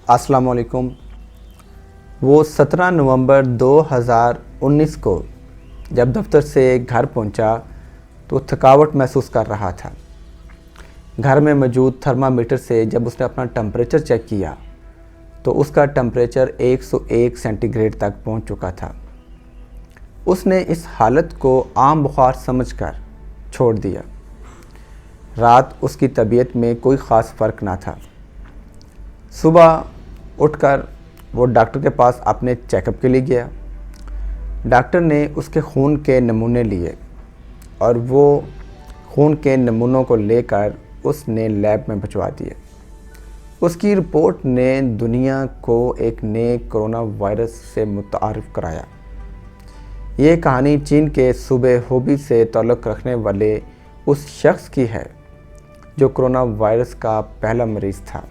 अस्सलाम वालेकुम। वो 17 नवंबर 2019 को जब दफ्तर से घर पहुंचा तो थकावट महसूस कर रहा था। घर में मौजूद थर्मामीटर से जब उसने अपना टेम्परेचर चेक किया तो उसका टेम्परेचर 101 सेंटीग्रेड तक पहुंच चुका था। उसने इस हालत को आम बुखार समझकर छोड़ दिया। रात उसकी तबीयत में कोई ख़ास फ़र्क ना था। सुबह उठकर वो डॉक्टर के पास अपने चेकअप के लिए गया। डॉक्टर ने उसके खून के नमूने लिए और वो खून के नमूनों को लेकर उसने लैब में भिजवा दिए। उसकी रिपोर्ट ने दुनिया को एक नए कोरोना वायरस से मुतारिफ़ कराया। ये कहानी चीन के सूबे हुबी से ताल्लुक़ रखने वाले उस शख्स की है जो कोरोना वायरस का पहला मरीज़ था।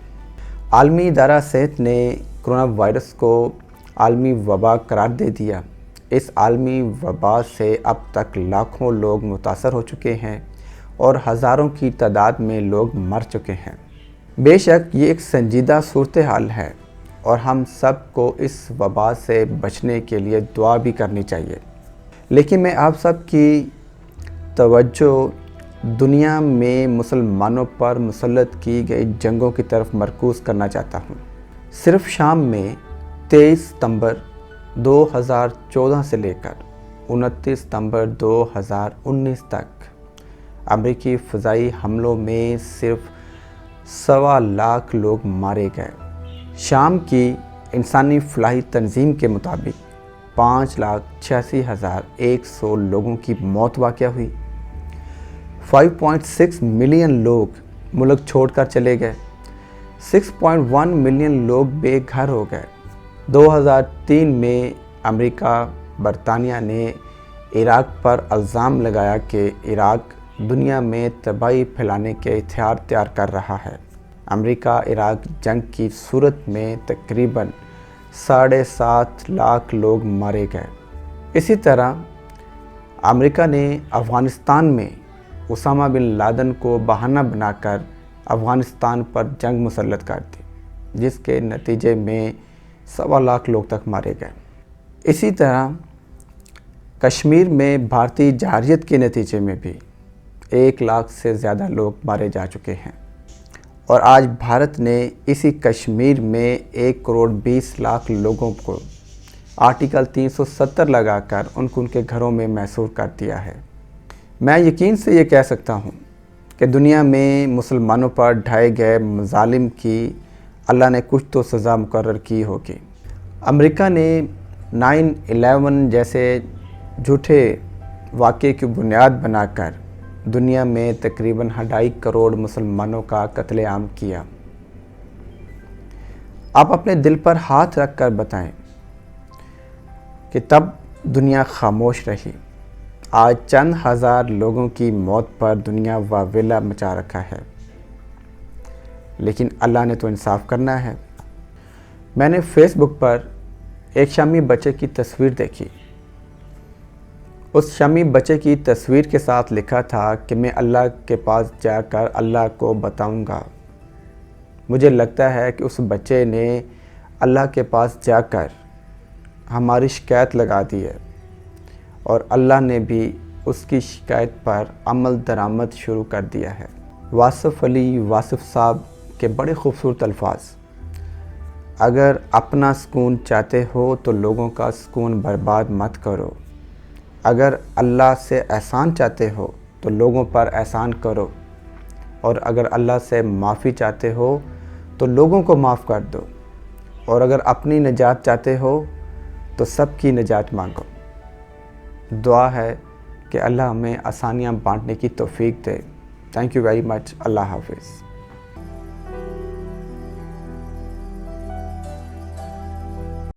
आलमी इदारा सेहत ने कोरोना वायरस को आलमी वबा करार दे दिया। इस आलमी वबा से अब तक लाखों लोग मुतासर हो चुके हैं और हज़ारों की तादाद में लोग मर चुके हैं। बेशक ये एक संजीदा सूरत हाल है और हम सब को इस वबा से बचने के लिए दुआ भी करनी चाहिए, लेकिन मैं आप सब की तवज्जो दुनिया में मुसलमानों पर मुसल्लत की गई जंगों की तरफ मरकूज़ करना चाहता हूँ। सिर्फ शाम में 23 सितंबर 2014 से लेकर 29 सितंबर 2019 तक अमेरिकी फ़ज़ाई हमलों में सिर्फ 1.25 लाख लोग मारे गए। शाम की इंसानी फलाही तंजीम के मुताबिक 5,86,100 लोगों की मौत वाक़या हुई। 5.6 मिलियन लोग मुल्क छोड़कर चले गए। 6.1 मिलियन लोग बेघर हो गए। 2003 में अमेरिका बरतानिया ने इराक़ पर इल्ज़ाम लगाया कि इराक़ दुनिया में तबाही फैलाने के हथियार तैयार कर रहा है। अमेरिका इराक़ जंग की सूरत में तकरीबन 7.5 लाख लोग मारे गए। इसी तरह अमेरिका ने अफ़गानिस्तान में उसामा बिन लादेन को बहाना बनाकर अफ़गानिस्तान पर जंग मुसल्लत कर दी, जिसके नतीजे में 1.25 लाख लोग तक मारे गए। इसी तरह कश्मीर में भारतीय जरहरियत के नतीजे में भी 1 लाख से ज़्यादा लोग मारे जा चुके हैं और आज भारत ने इसी कश्मीर में 1 करोड़ 20 लाख लोगों को आर्टिकल 370 लगाकर उनके घरों में महसूर कर दिया है। मैं यकीन से ये कह सकता हूँ कि दुनिया में मुसलमानों पर ढाए गए मज़ालिम की अल्लाह ने कुछ तो सज़ा मुकर्रर की होगी। अमेरिका ने 9/11 जैसे झूठे वाक़े की बुनियाद बनाकर दुनिया में तकरीबन 2.5 करोड़ मुसलमानों का कत्लेआम किया। आप अपने दिल पर हाथ रख कर बताएं कि तब दुनिया खामोश रही। आज चंद हज़ार लोगों की मौत पर दुनिया वावेला मचा रखा है, लेकिन अल्लाह ने तो इंसाफ करना है। मैंने फेसबुक पर एक शामी बच्चे की तस्वीर देखी। उस शामी बच्चे की तस्वीर के साथ लिखा था कि मैं अल्लाह के पास जाकर अल्लाह को बताऊंगा। मुझे लगता है कि उस बच्चे ने अल्लाह के पास जाकर हमारी शिकायत लगा दी है और अल्लाह ने भी उसकी शिकायत पर अमल दरामद शुरू कर दिया है। वासिफ़ अली वासिफ़ साहब के बड़े खूबसूरत अल्फाज, अगर अपना सुकून चाहते हो तो लोगों का सुकून बर्बाद मत करो। अगर अल्लाह से एहसान चाहते हो तो लोगों पर एहसान करो, और अगर अल्लाह से माफ़ी चाहते हो तो लोगों को माफ़ कर दो, और अगर अपनी निजात चाहते हो तो सबकी निजात मांगो। दुआ है कि अल्लाह हमें आसानियाँ बांटने की तौफीक दे। Thank you very much. अल्लाह हाफ़िज़।